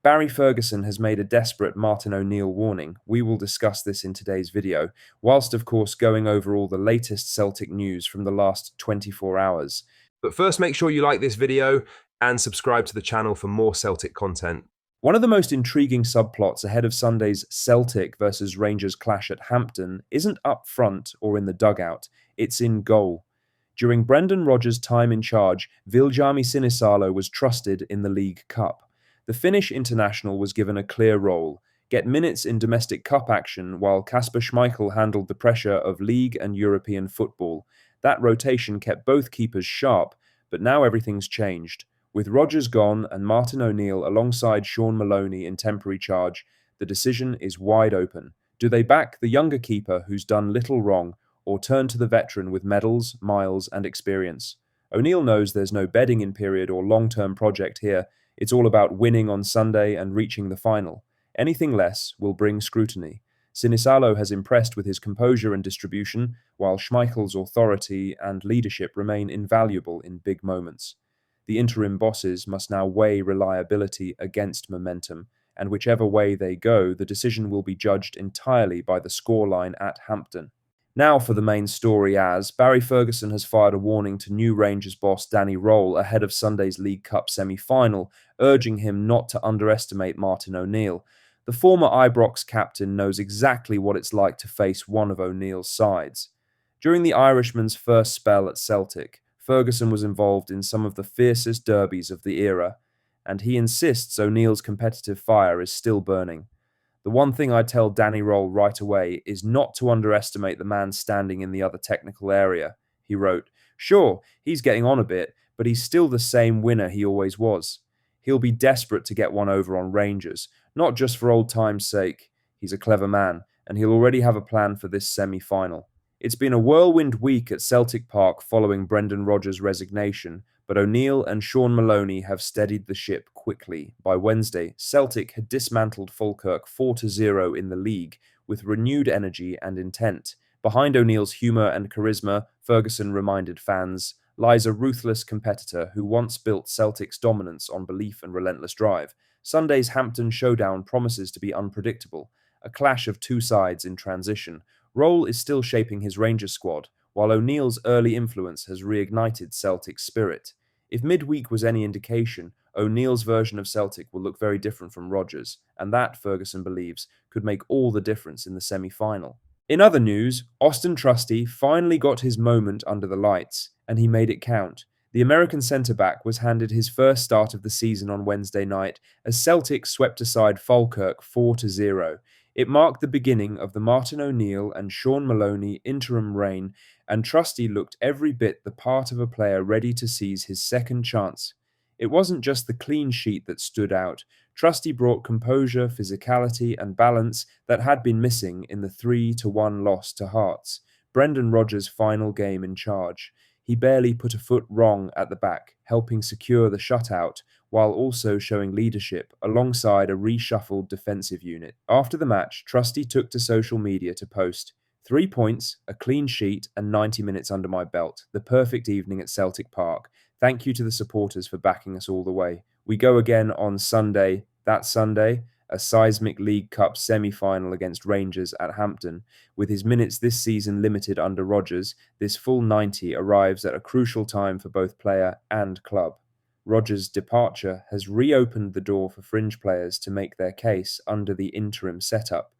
Barry Ferguson has made a desperate Martin O'Neill warning. We will discuss this in today's video, whilst of course going over all the latest Celtic news from the last 24 hours. But first, make sure you like this video and subscribe to the channel for more Celtic content. One of the most intriguing subplots ahead of Sunday's Celtic versus Rangers clash at Hampden isn't up front or in the dugout, it's in goal. During Brendan Rodgers' time in charge, Viljami Sinisalo was trusted in the League Cup. The Finnish international was given a clear role: get minutes in domestic cup action while Kasper Schmeichel handled the pressure of league and European football. That rotation kept both keepers sharp, but now everything's changed. With Rodgers gone and Martin O'Neill alongside Sean Maloney in temporary charge, the decision is wide open. Do they back the younger keeper who's done little wrong, or turn to the veteran with medals, miles, and experience? O'Neill knows there's no bedding-in period or long-term project here. It's all about winning on Sunday and reaching the final. Anything less will bring scrutiny. Sinisalo has impressed with his composure and distribution, while Schmeichel's authority and leadership remain invaluable in big moments. The interim bosses must now weigh reliability against momentum, and whichever way they go, the decision will be judged entirely by the scoreline at Hampden. Now for the main story, as Barry Ferguson has fired a warning to new Rangers boss Danny Röhl ahead of Sunday's League Cup semi-final, urging him not to underestimate Martin O'Neill. The former Ibrox captain knows exactly what it's like to face one of O'Neill's sides. During the Irishman's first spell at Celtic, Ferguson was involved in some of the fiercest derbies of the era, and he insists O'Neill's competitive fire is still burning. The one thing I tell Danny Röhl right away is not to underestimate the man standing in the other technical area, he wrote. Sure, he's getting on a bit, but he's still the same winner he always was. He'll be desperate to get one over on Rangers, not just for old time's sake. He's a clever man, and he'll already have a plan for this semi-final. It's been a whirlwind week at Celtic Park following Brendan Rodgers' resignation, but O'Neill and Sean Maloney have steadied the ship quickly. By Wednesday, Celtic had dismantled Falkirk 4-0 in the league with renewed energy and intent. Behind O'Neill's humour and charisma, Ferguson reminded fans, lies a ruthless competitor who once built Celtic's dominance on belief and relentless drive. Sunday's Hampden showdown promises to be unpredictable, a clash of two sides in transition. Röhl is still shaping his Rangers squad, while O'Neill's early influence has reignited Celtic's spirit. If midweek was any indication, O'Neill's version of Celtic will look very different from Rodgers, and that, Ferguson believes, could make all the difference in the semi-final. In other news, Austin Trusty finally got his moment under the lights, and he made it count. The American centre-back was handed his first start of the season on Wednesday night as Celtic swept aside Falkirk 4-0. It marked the beginning of the Martin O'Neill and Sean Maloney interim reign, and Trusty looked every bit the part of a player ready to seize his second chance. It wasn't just the clean sheet that stood out. Trusty brought composure, physicality, and balance that had been missing in the 3-1 loss to Hearts, Brendan Rodgers' final game in charge. He barely put a foot wrong at the back, helping secure the shutout, while also showing leadership alongside a reshuffled defensive unit. After the match, Trusty took to social media to post, 3 points, a clean sheet, and 90 minutes under my belt. The perfect evening at Celtic Park. Thank you to the supporters for backing us all the way. We go again on Sunday, that Sunday, a seismic League Cup semi-final against Rangers at Hampden. With his minutes this season limited under Rodgers, this full 90 arrives at a crucial time for both player and club. Rodgers' departure has reopened the door for fringe players to make their case under the interim setup.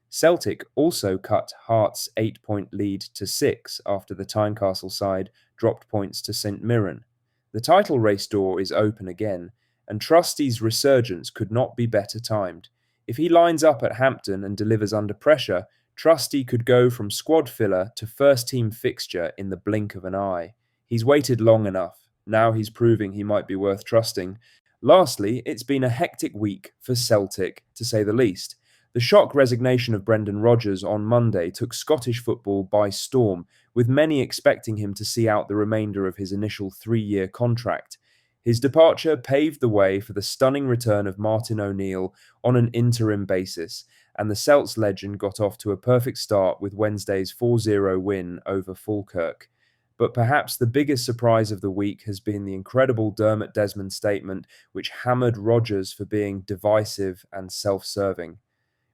Celtic also cut Hearts' 8-point lead to 6 after the Tynecastle side dropped points to St Mirren. The title race door is open again, and Trusty's resurgence could not be better timed. If he lines up at Hampden and delivers under pressure, Trusty could go from squad filler to first-team fixture in the blink of an eye. He's waited long enough. Now he's proving he might be worth trusting. Lastly, it's been a hectic week for Celtic, to say the least. The shock resignation of Brendan Rodgers on Monday took Scottish football by storm, with many expecting him to see out the remainder of his initial 3-year contract. His departure paved the way for the stunning return of Martin O'Neill on an interim basis, and the Celts legend got off to a perfect start with Wednesday's 4-0 win over Falkirk. But perhaps the biggest surprise of the week has been the incredible Dermot Desmond statement, which hammered Rodgers for being divisive and self serving.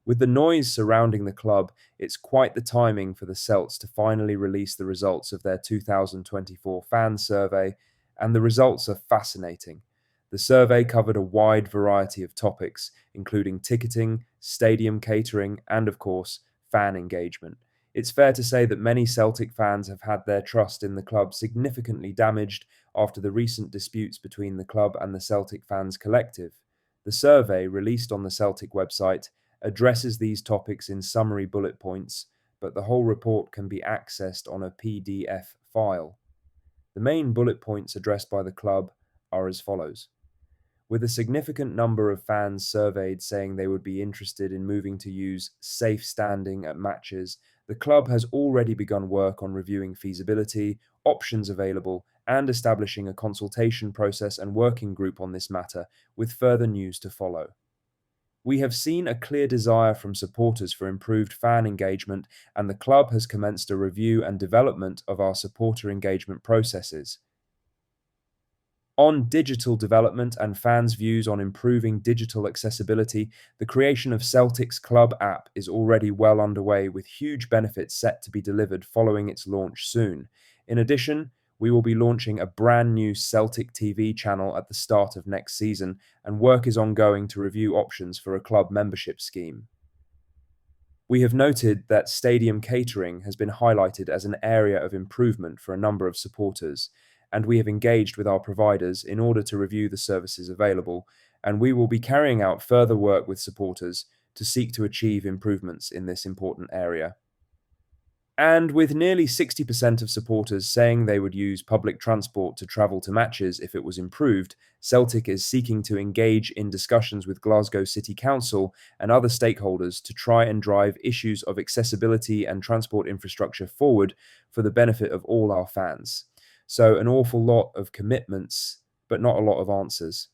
With the noise surrounding the club, it's quite the timing for the Celts to finally release the results of their 2024 fan survey, and the results are fascinating. The survey covered a wide variety of topics, including ticketing, stadium catering, and of course, fan engagement. It's fair to say that many Celtic fans have had their trust in the club significantly damaged after the recent disputes between the club and the Celtic Fans Collective. The survey, released on the Celtic website, addresses these topics in summary bullet points, but the whole report can be accessed on a PDF file. The main bullet points addressed by the club are as follows. With a significant number of fans surveyed saying they would be interested in moving to use safe standing at matches, the club has already begun work on reviewing feasibility, options available, and establishing a consultation process and working group on this matter, with further news to follow. We have seen a clear desire from supporters for improved fan engagement, and the club has commenced a review and development of our supporter engagement processes. On digital development and fans' views on improving digital accessibility, the creation of Celtic's Club app is already well underway, with huge benefits set to be delivered following its launch soon. In addition, we will be launching a brand new Celtic TV channel at the start of next season, and work is ongoing to review options for a club membership scheme. We have noted that stadium catering has been highlighted as an area of improvement for a number of supporters, and we have engaged with our providers in order to review the services available, and we will be carrying out further work with supporters to seek to achieve improvements in this important area. And with nearly 60% of supporters saying they would use public transport to travel to matches if it was improved, Celtic is seeking to engage in discussions with Glasgow City Council and other stakeholders to try and drive issues of accessibility and transport infrastructure forward for the benefit of all our fans. So, an awful lot of commitments, but not a lot of answers.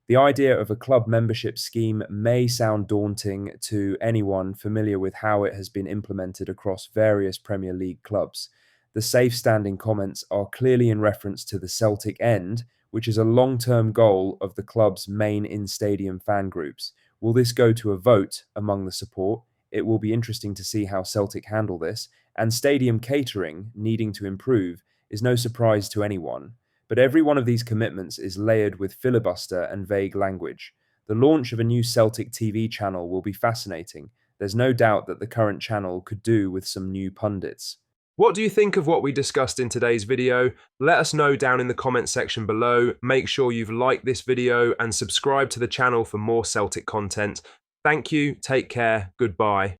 The idea of a club membership scheme may sound daunting to anyone familiar with how it has been implemented across various Premier League clubs. The safe standing comments are clearly in reference to the Celtic End, which is a long-term goal of the club's main in-stadium fan groups. Will this go to a vote among the support? It will be interesting to see how Celtic handle this, and stadium catering needing to improve is no surprise to anyone. But every one of these commitments is layered with filibuster and vague language. The launch of a new Celtic TV channel will be fascinating. There's no doubt that the current channel could do with some new pundits. What do you think of what we discussed in today's video? Let us know down in the comments section below. Make sure you've liked this video and subscribe to the channel for more Celtic content. Thank you, take care, goodbye.